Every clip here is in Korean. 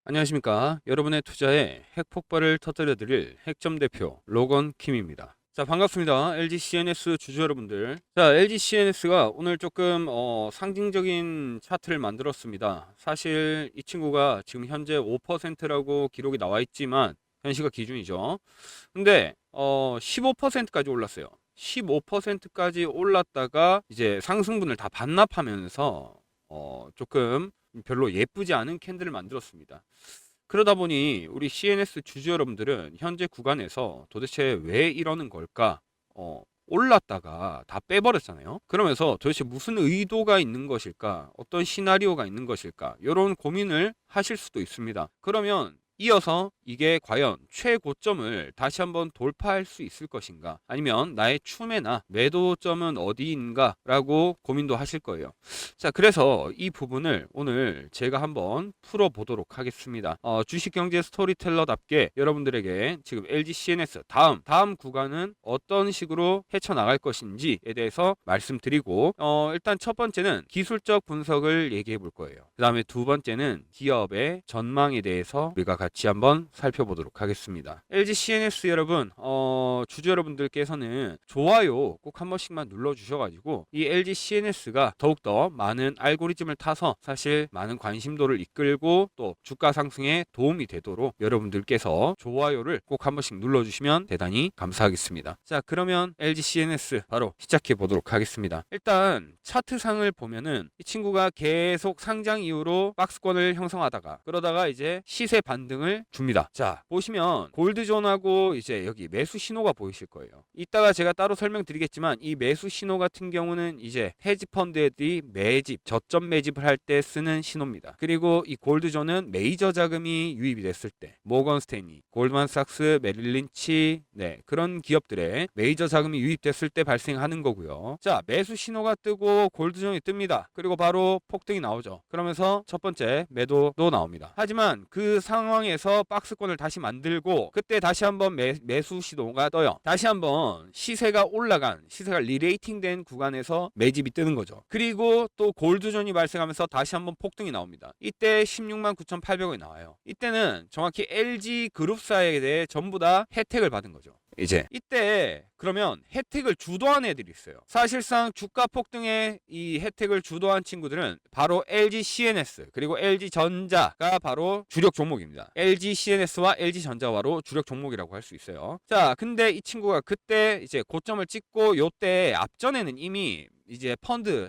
안녕하십니까. 여러분의 투자에 핵폭발을 터뜨려드릴 핵점 대표 로건 킴입니다. 자, 반갑습니다. LG CNS 주주 여러분들. 자, LG CNS가 오늘 조금 상징적인 차트를 만들었습니다. 사실 이 친구가 지금 현재 5%라고 기록이 나와 있지만 현시가 기준이죠. 근데 15%까지 올랐어요. 15%까지 올랐다가 이제 상승분을 다 반납하면서 조금 별로 예쁘지 않은 캔들을 만들었습니다. 그러다 보니 우리 CNS 주주 여러분들은 현재 구간에서 도대체 왜 이러는 걸까? 올랐다가 다 빼버렸잖아요. 그러면서 도대체 무슨 의도가 있는 것일까? 어떤 시나리오가 있는 것일까? 이런 고민을 하실 수도 있습니다. 그러면 이어서 이게 과연 최고점을 다시 한번 돌파할 수 있을 것인가? 아니면 나의 추매나 매도점은 어디인가? 라고 고민도 하실 거예요. 자, 그래서 이 부분을 오늘 제가 한번 풀어보도록 하겠습니다. 주식경제 스토리텔러답게 여러분들에게 지금 LG CNS 다음 구간은 어떤 식으로 헤쳐나갈 것인지에 대해서 말씀드리고, 일단 첫 번째는 기술적 분석을 얘기해 볼 거예요. 그 다음에 두 번째는 기업의 전망에 대해서 우리가 같이 한번 살펴보도록 하겠습니다. LG CNS 여러분, 주주 여러분들께서는 좋아요 꼭 한 번씩만 눌러주셔가지고 이 LG CNS가 더욱더 많은 알고리즘을 타서 사실 많은 관심도를 이끌고 또 주가 상승에 도움이 되도록 여러분들께서 좋아요를 꼭 한 번씩 눌러주시면 대단히 감사하겠습니다. 자, 그러면 LG CNS 바로 시작해 보도록 하겠습니다. 일단 차트상을 보면은 이 친구가 계속 상장 이후로 박스권을 형성하다가 그러다가 이제 시세 반등을 줍니다. 자, 보시면 골드존하고 이제 여기 매수 신호가 보이실 거예요. 이따가 제가 따로 설명드리겠지만 이 매수 신호 같은 경우는 이제 헤지펀드들이 매집, 저점 매집을 할 때 쓰는 신호입니다. 그리고 이 골드존은 메이저 자금이 유입이 됐을 때 모건 스테이니, 골드만삭스, 메릴린치 그런 기업들의 메이저 자금이 유입됐을 때 발생하는 거고요. 자, 매수 신호가 뜨고 골드존이 뜹니다. 그리고 바로 폭등이 나오죠. 그러면서 첫 번째 매도도 나옵니다. 하지만 그 상황에서 박스권을 다시 만들고 그때 다시 한번 매수 신호가 떠요. 다시 한번 시세가 리레이팅 된 구간에서 매집이 뜨는 거죠. 그리고 또 골드존이 발생하면서 다시 한번 폭등이 나옵니다. 이때 16만 9,800원이 나와요. 이때는 정확히 LG 그룹사에 대해 전부 다 혜택을 받은 거죠. 이제 이때 그러면 혜택을 주도한 애들이 있어요. 사실상 주가 폭등에 이 혜택을 주도한 친구들은 바로 LG CNS 그리고 LG 전자가 바로 주력 종목입니다. LG CNS와 LG 전자가 바로 주력 종목이라고 할 수 있어요. 자, 근데 이 친구가 그때 이제 고점을 찍고 요때 앞전에는 이미 이제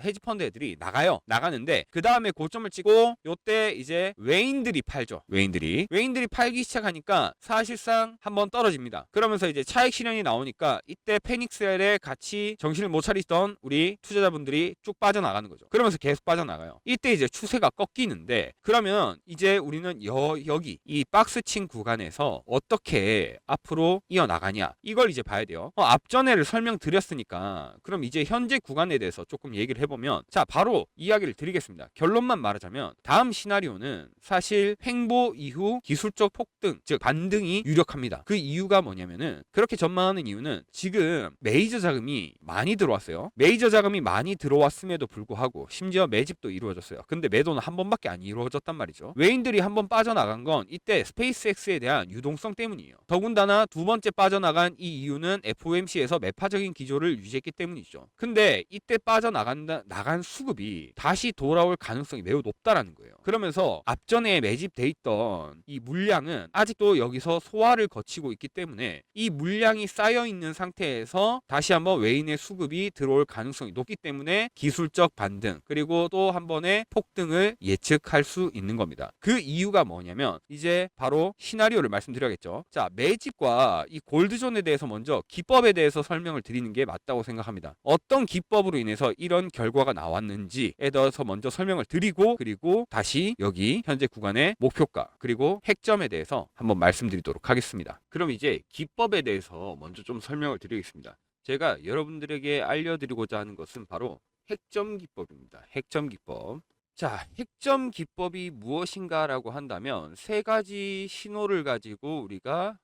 헤지 펀드 애들이 나가는데 그 다음에 고점을 찍고 요때 이제 외인들이 팔죠. 외인들이 팔기 시작하니까 사실상 한번 떨어집니다. 그러면서 이제 차익 실현이 나오니까 이때 페닉스엘에 같이 정신을 못 차리던 우리 투자자분들이 쭉 빠져나가는 거죠. 그러면서 계속 빠져나가요. 이때 이제 추세가 꺾이는데 그러면 이제 우리는 여기 이 박스층 구간에서 어떻게 앞으로 이어나가냐 이걸 이제 봐야 돼요. 앞전에를 설명드렸으니까 그럼 이제 현재 구간에 대해서 조금 얘기를 해보면 자, 바로 이야기를 드리겠습니다. 결론만 말하자면 다음 시나리오는 사실 횡보 이후 기술적 폭등 즉 반등이 유력합니다. 그 이유가 뭐냐면은 그렇게 전망하는 이유는 지금 메이저 자금이 많이 들어왔어요. 메이저 자금이 많이 들어왔음에도 불구하고 심지어 매집도 이루어졌어요. 근데 매도는 한 번밖에 안 이루어졌단 말이죠. 외인들이 한 번 빠져나간 건 이때 스페이스X에 대한 유동성 때문이에요. 더군다나 두 번째 빠져나간 이 이유는 FOMC에서 매파적인 기조를 유지했기 때문이죠. 근데 이때 나간 수급이 다시 돌아올 가능성이 매우 높다라는 거예요. 그러면서 앞전에 매집돼 있던 이 물량은 아직도 여기서 소화를 거치고 있기 때문에 이 물량이 쌓여 있는 상태에서 다시 한번 외인의 수급이 들어올 가능성이 높기 때문에 기술적 반등 그리고 또 한 번의 폭등을 예측할 수 있는 겁니다. 그 이유가 뭐냐면 이제 바로 시나리오를 말씀드려야겠죠. 자, 매집과 이 골드존에 대해서 먼저 기법에 대해서 설명을 드리는 게 맞다고 생각합니다. 어떤 기법으로 인해서 이런 결과가 나왔는지에 대해서 먼저 설명을 드리고 그리고 다시 여기 현재 구간의 목표가 그리고 핵점에 대해서 한번 말씀드리도록 하겠습니다. 그럼 이제 기법에 대해서 먼저 좀 설명을 드리겠습니다. 제가 여러분들에게 알려드리고자 하는 것은 바로 핵점 기법입니다. 핵점 기법. 자, 핵점 기법이 무엇인가라고 한다면 세 가지 신호를 가지고 우리가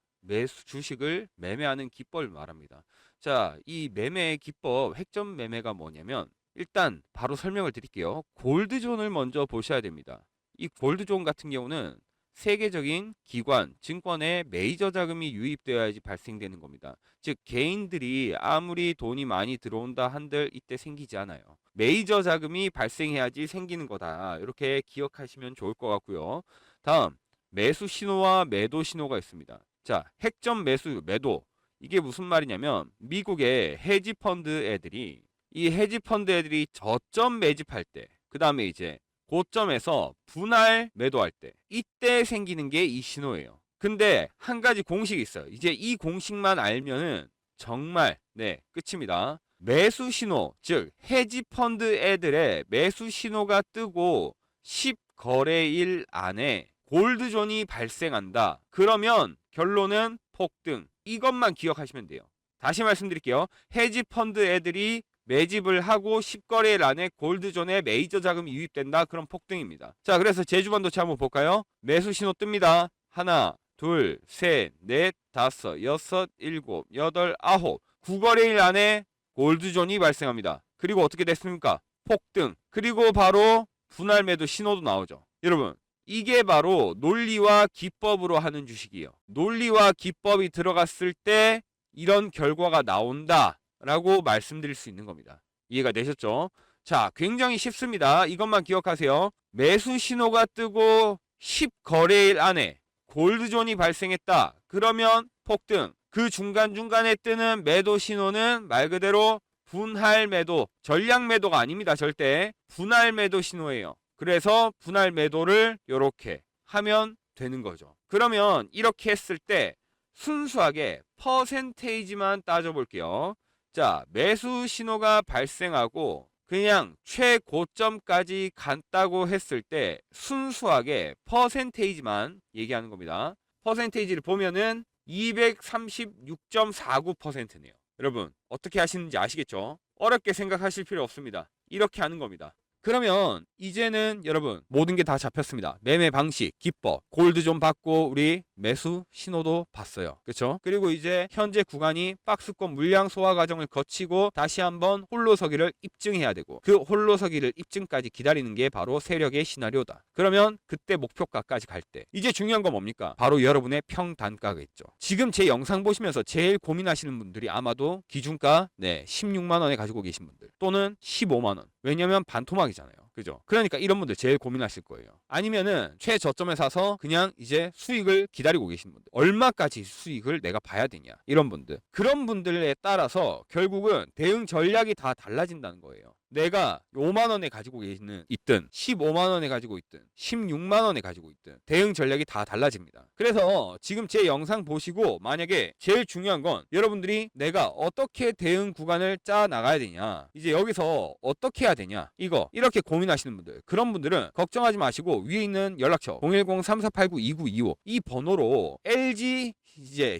주식을 매매하는 기법을 말합니다. 자, 이 매매 기법, 핵점 매매가 뭐냐면 일단 바로 설명을 드릴게요. 골드존을 먼저 보셔야 됩니다. 이 골드존 같은 경우는 세계적인 기관, 증권에 메이저 자금이 유입되어야지 발생되는 겁니다. 즉 개인들이 아무리 돈이 많이 들어온다 한들 이때 생기지 않아요. 메이저 자금이 발생해야지 생기는 거다. 이렇게 기억하시면 좋을 것 같고요. 다음, 매수 신호와 매도 신호가 있습니다. 자, 핵점 매수, 매도. 이게 무슨 말이냐면 미국의 헤지 펀드 애들이 이 헤지 펀드 애들이 저점 매집할 때, 그 다음에 이제 고점에서 분할 매도할 때, 이때 생기는 게 이 신호예요. 근데 한 가지 공식이 있어요. 이제 이 공식만 알면은 정말 끝입니다. 매수 신호, 즉 헤지 펀드 애들의 매수 신호가 뜨고 10거래일 안에 골드존이 발생한다. 그러면 결론은 폭등. 이것만 기억하시면 돼요. 다시 말씀드릴게요. 헤지 펀드 애들이 매집을 하고 10거래일 안에 골드존에 메이저 자금이 유입된다. 그럼 폭등입니다. 자, 그래서 제주반도체 한번 볼까요? 매수 신호 뜹니다. 하나, 둘, 셋, 넷, 다섯, 여섯, 일곱, 여덟, 아홉. 9거래일 안에 골드존이 발생합니다. 그리고 어떻게 됐습니까? 폭등. 그리고 바로 분할 매도 신호도 나오죠. 여러분, 이게 바로 논리와 기법으로 하는 주식이에요. 논리와 기법이 들어갔을 때 이런 결과가 나온다 라고 말씀드릴 수 있는 겁니다. 이해가 되셨죠? 자, 굉장히 쉽습니다. 이것만 기억하세요. 매수 신호가 뜨고 10거래일 안에 골드존이 발생했다. 그러면 폭등. 그 중간중간에 뜨는 매도 신호는 말 그대로 분할 매도, 전량 매도가 아닙니다. 절대 분할 매도 신호예요. 그래서 분할 매도를 이렇게 하면 되는 거죠. 그러면 이렇게 했을 때 순수하게 퍼센테이지만 따져볼게요. 자, 매수 신호가 발생하고 그냥 최고점까지 갔다고 했을 때 순수하게 퍼센테이지만 얘기하는 겁니다. 퍼센테이지를 보면은 236.49%네요. 여러분, 어떻게 하시는지 아시겠죠? 어렵게 생각하실 필요 없습니다. 이렇게 하는 겁니다. 그러면 이제는 여러분 모든 게 다 잡혔습니다. 매매 방식, 기법, 골드존 받고 우리 매수 신호도 봤어요. 그렇죠? 그리고 이제 현재 구간이 박스권 물량 소화 과정을 거치고 다시 한번 홀로서기를 입증해야 되고 그 홀로서기를 입증까지 기다리는 게 바로 세력의 시나리오다. 그러면 그때 목표가까지 갈 때 이제 중요한 건 뭡니까? 바로 여러분의 평단가겠죠. 지금 제 영상 보시면서 제일 고민하시는 분들이 아마도 기준가 16만 원에 가지고 계신 분들 또는 15만 원. 왜냐면 반토막이잖아요. 그죠? 그러니까 이런 분들 제일 고민하실 거예요. 아니면은 최저점에 사서 그냥 이제 수익을 기다리고 계신 분들. 얼마까지 수익을 내가 봐야 되냐. 이런 분들. 그런 분들에 따라서 결국은 대응 전략이 다 달라진다는 거예요. 내가 5만 원에 가지고 있든 15만 원에 가지고 있든 16만 원에 가지고 있든 대응 전략이 다 달라집니다. 그래서 지금 제 영상 보시고 만약에 제일 중요한 건 여러분들이 내가 어떻게 대응 구간을 짜 나가야 되냐, 이제 여기서 어떻게 해야 되냐, 이렇게 고민하시는 분들, 그런 분들은 걱정하지 마시고 위에 있는 연락처 010-3489-2925 이 번호로 LG 이제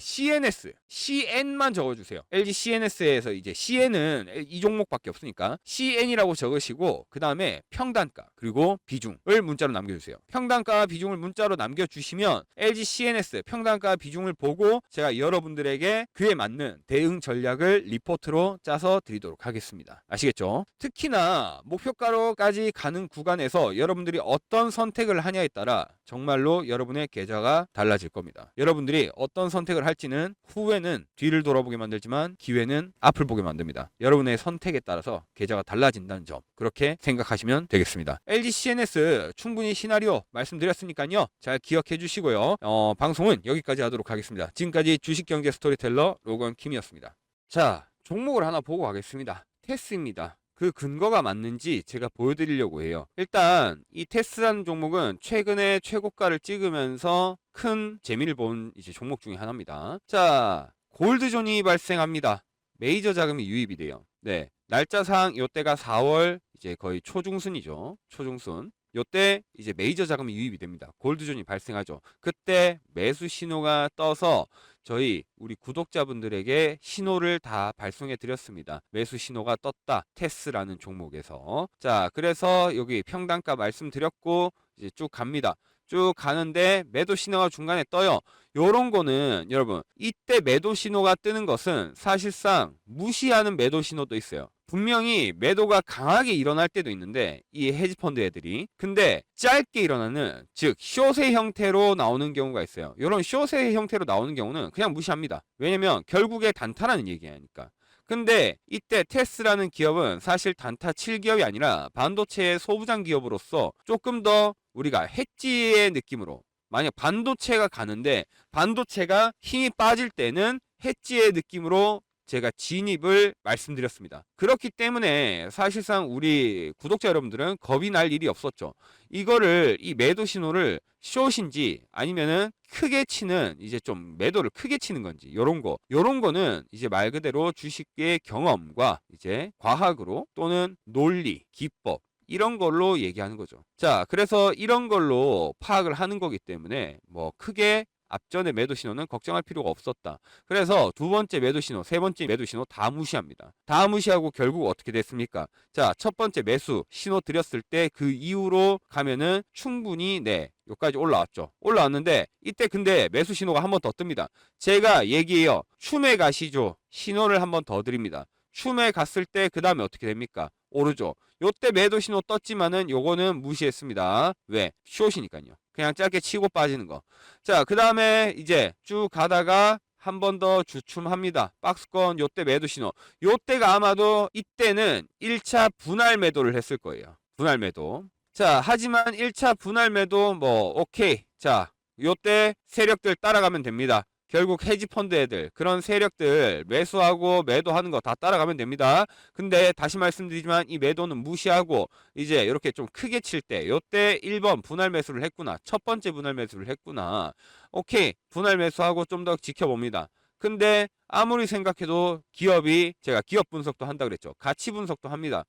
CN만 적어주세요. LG CNS에서 이제 CN은 이 종목밖에 없으니까 CN이라고 적으시고 그 다음에 평단가 그리고 비중을 문자로 남겨주세요. 평단가와 비중을 문자로 남겨주시면 LG CNS 평단가 비중을 보고 제가 여러분들에게 그에 맞는 대응 전략을 리포트로 짜서 드리도록 하겠습니다. 아시겠죠? 특히나 목표가로까지 가는 구간에서 여러분들이 어떤 선택을 하냐에 따라 정말로 여러분의 계좌가 달라질 겁니다. 여러분들이 어떤 선택을 할지는 후회는 뒤를 돌아보게 만들지만 기회는 앞을 보게 만듭니다. 여러분의 선택에 따라서 계좌가 달라진다는 점 그렇게 생각하시면 되겠습니다. LG CNS 충분히 시나리오 말씀드렸으니까요. 잘 기억해 주시고요. 방송은 여기까지 하도록 하겠습니다. 지금까지 주식경제 스토리텔러 로건 킴이었습니다. 자, 종목을 하나 보고 가겠습니다. 테스입니다. 그 근거가 맞는지 제가 보여드리려고 해요. 일단 이 테스라는 종목은 최근에 최고가를 찍으면서 큰 재미를 본 이제 종목 중에 하나입니다. 자, 골드존이 발생합니다. 메이저 자금이 유입이 돼요. 네, 날짜상 이때가 4월 이제 거의 초중순이죠. 초중순. 요때 이제 메이저 자금이 유입이 됩니다. 골드존이 발생하죠. 그때 매수 신호가 떠서 저희 우리 구독자분들에게 신호를 다 발송해 드렸습니다. 매수 신호가 떴다. 테스라는 종목에서. 자, 그래서 여기 평단가 말씀드렸고 이제 쭉 갑니다. 쭉 가는데 매도 신호가 중간에 떠요. 요런 거는 여러분 이때 매도 신호가 뜨는 것은 사실상 무시하는 매도 신호도 있어요. 분명히 매도가 강하게 일어날 때도 있는데 이 헤지펀드 애들이 근데 짧게 일어나는 즉 숏의 형태로 나오는 경우가 있어요. 이런 숏의 형태로 나오는 경우는 그냥 무시합니다. 왜냐면 결국에 단타라는 얘기하니까. 근데 이때 테스라는 기업은 사실 단타 칠 기업이 아니라 반도체의 소부장 기업으로서 조금 더 우리가 해지의 느낌으로 만약 반도체가 가는데 반도체가 힘이 빠질 때는 해지의 느낌으로 제가 진입을 말씀드렸습니다. 그렇기 때문에 사실상 우리 구독자 여러분들은 겁이 날 일이 없었죠. 이거를 이 매도 신호를 숏인지 아니면은 크게 치는 이제 좀 매도를 크게 치는 건지 요런 거는 이제 말 그대로 주식의 경험과 이제 과학으로 또는 논리, 기법 이런 걸로 얘기하는 거죠. 자, 그래서 이런 걸로 파악을 하는 거기 때문에 뭐 크게 앞전의 매도 신호는 걱정할 필요가 없었다. 그래서 두 번째 매도 신호, 세 번째 매도 신호 다 무시합니다. 다 무시하고 결국 어떻게 됐습니까? 자, 첫 번째 매수 신호 드렸을 때 그 이후로 가면은 충분히 여기까지 올라왔죠. 올라왔는데 이때 근데 매수 신호가 한 번 더 뜹니다. 제가 얘기해요. 춤에 가시죠. 신호를 한 번 더 드립니다. 춤에 갔을 때 그 다음에 어떻게 됩니까? 오르죠. 요때 매도 신호 떴지만은 요거는 무시했습니다. 왜? 숏이니까요. 그냥 짧게 치고 빠지는 거. 자, 그 다음에 이제 쭉 가다가 한 번 더 주춤합니다. 박스권 요때 매도 신호. 요때가 아마도 이때는 1차 분할 매도를 했을 거예요. 분할 매도. 자, 하지만 1차 분할 매도 오케이. 자, 요때 세력들 따라가면 됩니다. 결국 헤지펀드 애들 그런 세력들 매수하고 매도하는 거 다 따라가면 됩니다. 근데 다시 말씀드리지만 이 매도는 무시하고 이제 이렇게 좀 크게 칠 때 요때 1번 분할 매수를 했구나. 첫 번째 분할 매수를 했구나. 오케이. 분할 매수하고 좀 더 지켜봅니다. 근데 아무리 생각해도 기업이 제가 기업 분석도 한다 그랬죠. 가치 분석도 합니다.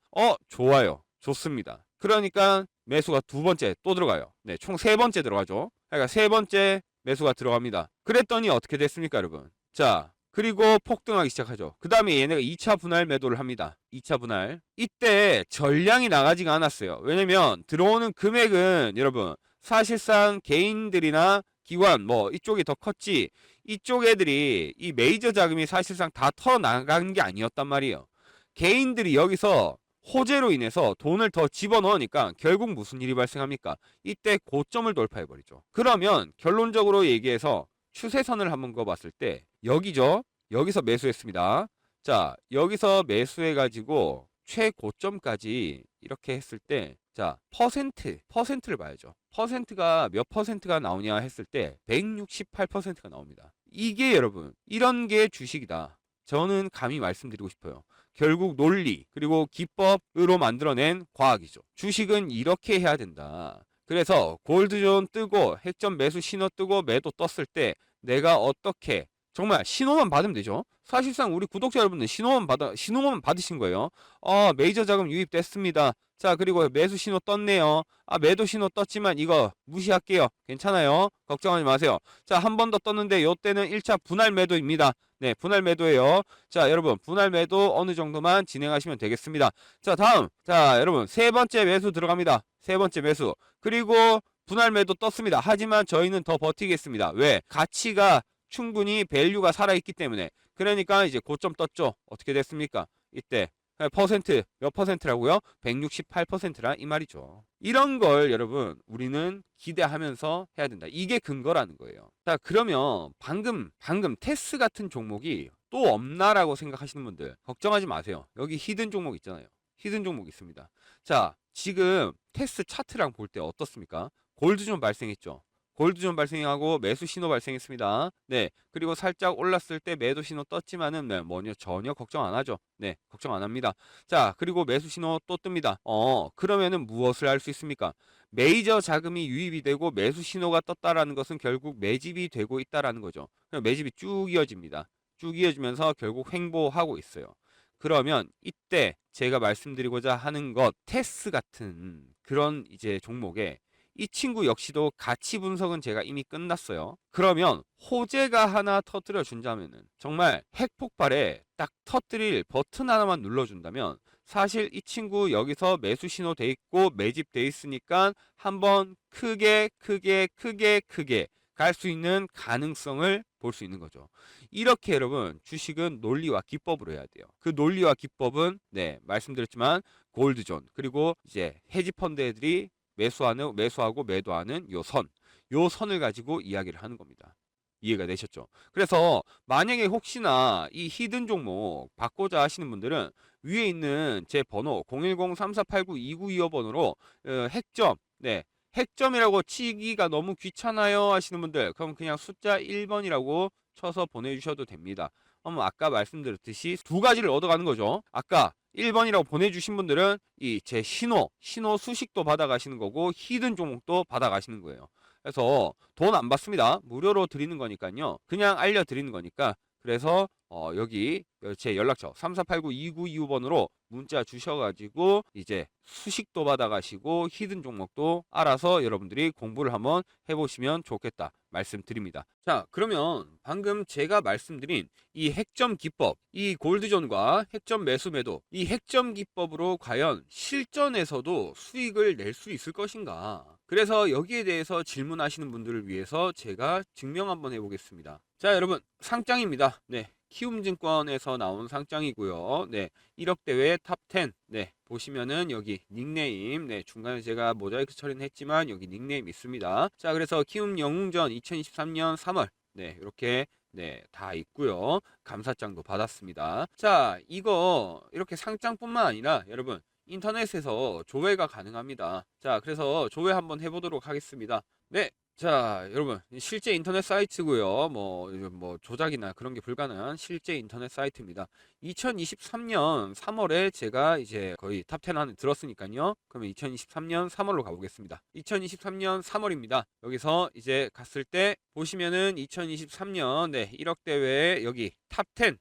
좋아요. 좋습니다. 그러니까 매수가 두 번째 또 들어가요. 네, 총 세 번째 들어가죠. 그러니까 세 번째 매수가 들어갑니다. 그랬더니 어떻게 됐습니까, 여러분? 자, 그리고 폭등하기 시작하죠. 그 다음에 얘네가 2차 분할 매도를 합니다. 2차 분할. 이때 전량이 나가지가 않았어요. 왜냐면 들어오는 금액은 여러분 사실상 개인들이나 기관 이쪽이 더 컸지 이쪽 애들이 이 메이저 자금이 사실상 다 털어 나간 게 아니었단 말이에요. 개인들이 여기서 호재로 인해서 돈을 더 집어넣으니까 결국 무슨 일이 발생합니까? 이때 고점을 돌파해버리죠. 그러면 결론적으로 얘기해서 추세선을 한번 그어봤을 때 여기죠. 여기서 매수했습니다. 자, 여기서 매수해가지고 최고점까지 이렇게 했을 때 자, 퍼센트를 봐야죠. 퍼센트가 몇 퍼센트가 나오냐 했을 때 168%가 나옵니다. 이게 여러분 이런 게 주식이다. 저는 감히 말씀드리고 싶어요. 결국 논리 그리고 기법으로 만들어낸 과학이죠. 주식은 이렇게 해야 된다. 그래서 골드존 뜨고 핵점 매수 신호 뜨고 매도 떴을 때 내가 어떻게 정말 신호만 받으면 되죠. 사실상 우리 구독자 여러분들 신호만 받으신 거예요. 메이저 자금 유입됐습니다. 자, 그리고 매수 신호 떴네요. 매도 신호 떴지만 이거 무시할게요. 괜찮아요. 걱정하지 마세요. 자, 한 번 더 떴는데 요때는 1차 분할 매도입니다. 네, 분할 매도예요. 자, 여러분 분할 매도 어느 정도만 진행하시면 되겠습니다. 자, 다음. 자, 여러분 세 번째 매수 들어갑니다. 세 번째 매수. 그리고 분할 매도 떴습니다. 하지만 저희는 더 버티겠습니다. 왜? 가치가 충분히 밸류가 살아있기 때문에. 그러니까 이제 고점 떴죠. 어떻게 됐습니까? 이때 퍼센트 몇 퍼센트라고요? 168%라 이 말이죠. 이런 걸 여러분 우리는 기대하면서 해야 된다. 이게 근거라는 거예요. 자, 그러면 방금 테스 같은 종목이 또 없나라고 생각하시는 분들 걱정하지 마세요. 여기 히든 종목 있잖아요. 히든 종목 있습니다. 자, 지금 테스 차트랑 볼 때 어떻습니까? 골드존 발생했죠. 골드존 발생하고 매수 신호 발생했습니다. 네, 그리고 살짝 올랐을 때 매도 신호 떴지만은 전혀 걱정 안 하죠. 네, 걱정 안 합니다. 자, 그리고 매수 신호 또 뜹니다. 그러면은 무엇을 할 수 있습니까? 메이저 자금이 유입이 되고 매수 신호가 떴다라는 것은 결국 매집이 되고 있다라는 거죠. 매집이 쭉 이어집니다. 쭉 이어지면서 결국 횡보하고 있어요. 그러면 이때 제가 말씀드리고자 하는 것 테스 같은 그런 이제 종목에 이 친구 역시도 가치 분석은 제가 이미 끝났어요. 그러면 호재가 하나 터뜨려 준다면은 정말 핵폭발에 딱 터뜨릴 버튼 하나만 눌러준다면 사실 이 친구 여기서 매수 신호 돼 있고 매집 돼 있으니까 한번 크게 갈 수 있는 가능성을 볼 수 있는 거죠. 이렇게 여러분 주식은 논리와 기법으로 해야 돼요. 그 논리와 기법은 네, 말씀드렸지만 골드존 그리고 이제 헤지 펀드 애들이 매수하고 매도하는 요 선을 가지고 이야기를 하는 겁니다. 이해가 되셨죠? 그래서 만약에 혹시나 이 히든 종목 받고자 하시는 분들은 위에 있는 제 번호 010-3489-2925번으로 핵점 네, 핵점이라고 치기가 너무 귀찮아요 하시는 분들 그럼 그냥 숫자 1번이라고 쳐서 보내주셔도 됩니다. 아까 말씀드렸듯이 두 가지를 얻어가는 거죠. 아까 1번이라고 보내주신 분들은 이 제 신호 수식도 받아가시는 거고 히든 종목도 받아가시는 거예요. 그래서 돈 안 받습니다. 무료로 드리는 거니까요. 그냥 알려드리는 거니까. 그래서 여기 제 연락처 3489-2925번으로 문자 주셔가지고 이제 수식도 받아가시고 히든 종목도 알아서 여러분들이 공부를 한번 해보시면 좋겠다 말씀드립니다. 자, 그러면 방금 제가 말씀드린 이 핵점 기법, 이 골드존과 핵점 매수 매도, 이 핵점 기법으로 과연 실전에서도 수익을 낼 수 있을 것인가? 그래서 여기에 대해서 질문하시는 분들을 위해서 제가 증명 한번 해보겠습니다. 자, 여러분 상장입니다. 네, 키움증권에서 나온 상장이고요. 네, 1억 대회 탑10. 네, 보시면은 여기 닉네임, 네, 중간에 제가 모자이크 처리는 했지만 여기 닉네임 있습니다. 자, 그래서 키움 영웅전 2023년 3월. 네, 이렇게 네, 다 있고요. 감사장도 받았습니다. 자, 이거 이렇게 상장뿐만 아니라 여러분 인터넷에서 조회가 가능합니다. 자, 그래서 조회 한번 해보도록 하겠습니다. 네. 자, 여러분 실제 인터넷 사이트고요. 뭐 조작이나 그런 게 불가능한 실제 인터넷 사이트입니다. 2023년 3월에 제가 이제 거의 탑10 안에 들었으니까요. 그러면 2023년 3월로 가보겠습니다. 2023년 3월입니다. 여기서 이제 갔을 때 보시면은 2023년 네, 1억 대회 여기 탑10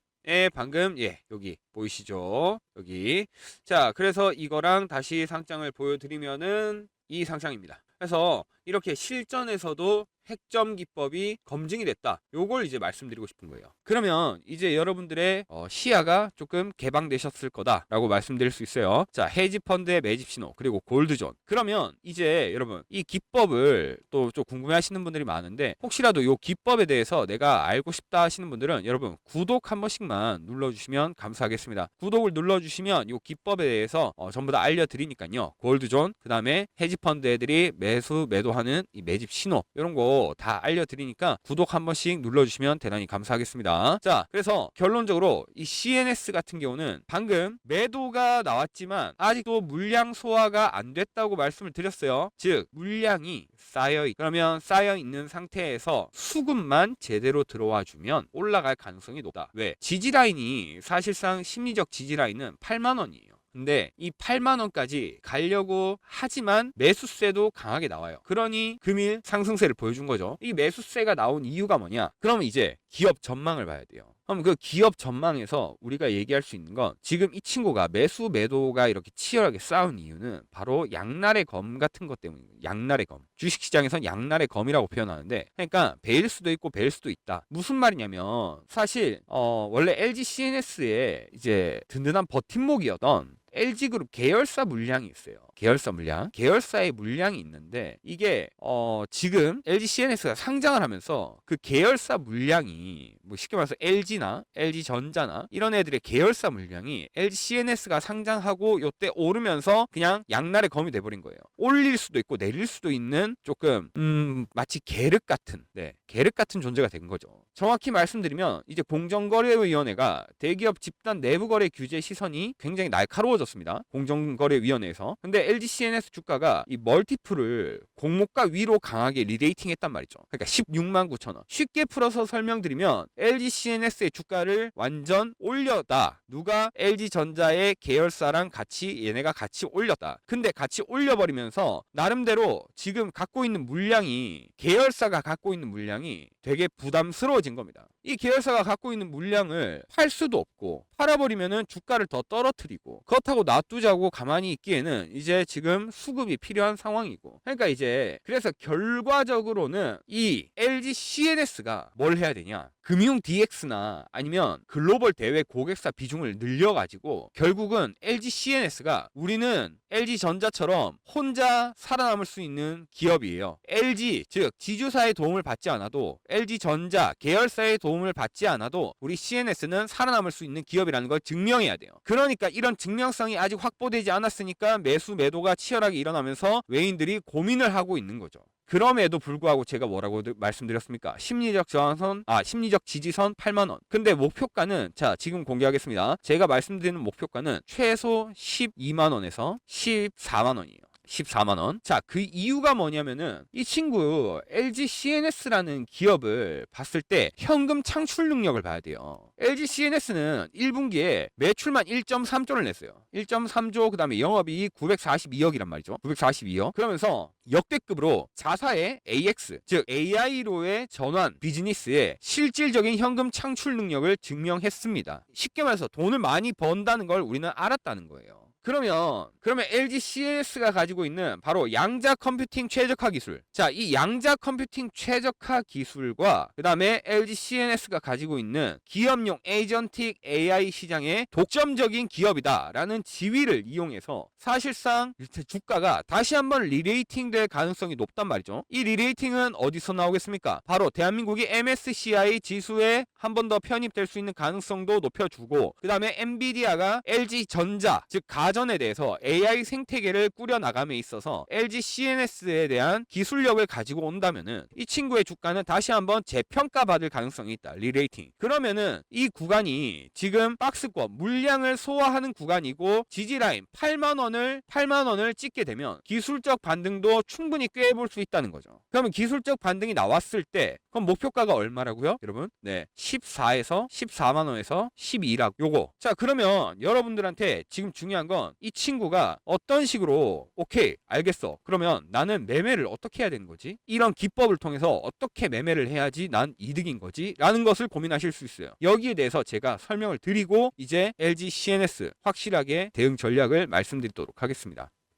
방금 여기 보이시죠? 여기. 자, 그래서 이거랑 다시 상장을 보여드리면은 이 상장입니다. 그래서 이렇게 실전에서도 핵점 기법이 검증이 됐다. 요걸 이제 말씀드리고 싶은 거예요. 그러면 이제 여러분들의 시야가 조금 개방되셨을 거다라고 말씀드릴 수 있어요. 자, 헤지 펀드의 매집 신호 그리고 골드존. 그러면 이제 여러분 이 기법을 또 좀 궁금해하시는 분들이 많은데 혹시라도 요 기법에 대해서 내가 알고 싶다 하시는 분들은 여러분 구독 한 번씩만 눌러주시면 감사하겠습니다. 구독을 눌러주시면 요 기법에 대해서 전부 다 알려드리니까요. 골드존 그 다음에 헤지 펀드 애들이 매도하는 이 매집 신호 이런 거 다 알려드리니까 구독 한 번씩 눌러주시면 대단히 감사하겠습니다. 자, 그래서 결론적으로 이 CNS 같은 경우는 방금 매도가 나왔지만 아직도 물량 소화가 안 됐다고 말씀을 드렸어요. 즉 물량이 그러면 쌓여 있는 상태에서 수급만 제대로 들어와 주면 올라갈 가능성이 높다. 왜? 지지라인이 사실상 심리적 지지라인은 8만 원이에요. 근데 이 8만 원까지 가려고 하지만 매수세도 강하게 나와요. 그러니 금일 상승세를 보여준 거죠. 이 매수세가 나온 이유가 뭐냐? 그러면 이제 기업 전망을 봐야 돼요. 그럼 그 기업 전망에서 우리가 얘기할 수 있는 건 지금 이 친구가 매수 매도가 이렇게 치열하게 싸운 이유는 바로 양날의 검 같은 것 때문입니다. 양날의 검. 주식시장에선 양날의 검이라고 표현하는데 그러니까 배일 수도 있고 배일 수도 있다. 무슨 말이냐면 사실 원래 LG CNS의 이제 든든한 버팀목이었던 LG그룹 계열사 물량이 있어요. 계열사의 물량이 있는데 이게 지금 LG CNS가 상장을 하면서 그 계열사 물량이 뭐 쉽게 말해서 LG나 LG전자나 이런 애들의 계열사 물량이 LG CNS가 상장하고 요때 오르면서 그냥 양날의 검이 돼버린 거예요. 올릴 수도 있고 내릴 수도 있는 조금 마치 계륵 같은 존재가 된 거죠. 정확히 말씀드리면 이제 공정거래위원회가 대기업 집단 내부거래 규제 시선이 굉장히 날카로워졌습니다. 공정거래위원회에서. 근데 LG CNS 주가가 이 멀티플을 공모가 위로 강하게 리레이팅 했단 말이죠. 그러니까 16만 9천 원. 쉽게 풀어서 설명드리면 LG CNS의 주가를 완전 올렸다. 누가 LG전자의 계열사랑 얘네가 같이 올렸다. 근데 같이 올려버리면서 나름대로 지금 계열사가 갖고 있는 물량이 되게 부담스러워진 겁니다. 이 계열사가 갖고 있는 물량을 팔 수도 없고 팔아버리면은 주가를 더 떨어뜨리고 그렇다고 놔두자고 가만히 있기에는 이제 지금 수급이 필요한 상황이고 그러니까 이제 그래서 결과적으로는 이 LG CNS가 뭘 해야 되냐 금융 DX나 아니면 글로벌 대외 고객사 비중을 늘려가지고 결국은 LG CNS가 우리는 LG전자처럼 혼자 살아남을 수 있는 기업이에요. LG 즉 지주사의 도움을 받지 않아도 LG전자 계열사의 도움을 받지 않아도 우리 CNS는 살아남을 수 있는 기업이라는 걸 증명해야 돼요. 그러니까 이런 증명성이 아직 확보되지 않았으니까 매수 매도가 치열하게 일어나면서 외인들이 고민을 하고 있는 거죠. 그럼에도 불구하고 제가 뭐라고 말씀드렸습니까? 심리적 저항선, 심리적 지지선 8만원. 근데 목표가는, 자, 지금 공개하겠습니다. 제가 말씀드리는 목표가는 최소 12만원에서 14만원이에요. 14만원. 자, 그 이유가 뭐냐면은 이 친구 LG CNS라는 기업을 봤을 때 현금 창출 능력을 봐야 돼요. LG CNS는 1분기에 매출만 1.3조를 냈어요. 1.3조, 그 다음에 영업이익 942억이란 말이죠. 942억. 그러면서 역대급으로 자사의 AX, 즉 AI로의 전환 비즈니스의 실질적인 현금 창출 능력을 증명했습니다. 쉽게 말해서 돈을 많이 번다는 걸 우리는 알았다는 거예요. 그러면 LG CNS가 가지고 있는 바로 양자 컴퓨팅 최적화 기술. 자, 이 양자 컴퓨팅 최적화 기술과 그 다음에 LG CNS가 가지고 있는 기업용 에이전틱 AI 시장의 독점적인 기업이다라는 지위를 이용해서 사실상 주가가 다시 한번 리레이팅 될 가능성이 높단 말이죠. 이 리레이팅은 어디서 나오겠습니까? 바로 대한민국이 MSCI 지수에 한 번 더 편입될 수 있는 가능성도 높여주고, 그 다음에 엔비디아가 LG전자, 즉 가전에 대해서 AI 생태계를 꾸려나감에 있어서 LG CNS에 대한 기술력을 가지고 온다면은 이 친구의 주가는 다시 한번 재평가받을 가능성이 있다. 리레이팅. 그러면은 이 구간이 지금 박스권 물량을 소화하는 구간이고 지지라인 8만원을 찍게 되면 기술적 반등도 충분히 꾀해볼 수 있다는 거죠. 그러면 기술적 반등이 나왔을 때 그럼 목표가가 얼마라고요? 여러분, 네, 14에서 14만원에서 12라고 요거. 자, 그러면 여러분들한테 지금 중요한 건 이 친구가 어떤 식으로 오케이 알겠어, 그러면 나는 매매를 어떻게 해야 되는 거지? 이런 기법을 통해서 어떻게 매매를 해야지 난 이득인 거지? 라는 것을 고민하실 수 있어요. 여기에 대해서 제가 설명을 드리고 이제 LG CNS 확실하게 대응 전략을 말씀드리도록 하겠습니다.